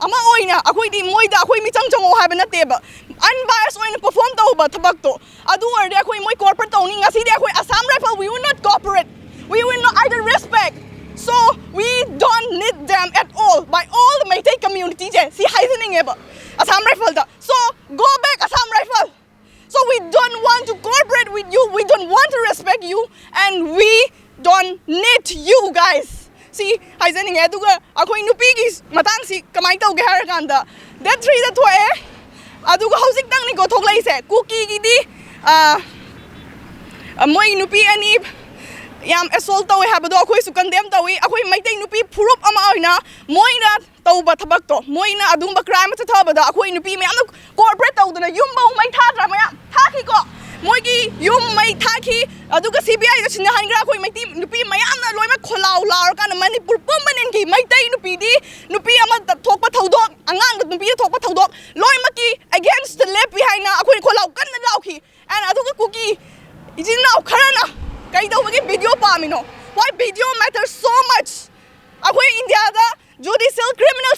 ama oina akoi di moida akoi mi changchang o haben ateba unbiased oina perform tauba thabak to adu orde akoi moi corporate tawni ngasi de akoi Assam Rifle we will not cooperate, we will not either respect, so we don't need them at all by all the Meitei community je si haisening eba Assam Rifle da, so go back Assam Rifle. So we don't want to cooperate with you, we don't want to respect you, and we don't need you guys. See, haisening e aduga akoi nupi gi matang si kamai tawge har kanda that 3 da thoe aduga hosik tang ni ko thoklai se cookie gi di moi nupi ani yam assault tawe habado akoi su condemn tawi akoi Meitei nupi phurup ama oina moina tauba thabak to moina adumba crime ta thabada akoi nupi me am corporate tawduna yumba mai thadra ma thaki ko moigi yum mai thaki aduga CBI da sinna hangra akoi Meitei nupi mayam na loima kholau laur kana Manipur permanent ki Meitei nupi di nupi ama thokpa thaudok angang nupi thokpa thaudok loima ki against the left behind na akoi kholau kan na lauki and aduga kuki ijina kharana kai do bagi video pa mino why video matters so much akoi India da judicial criminal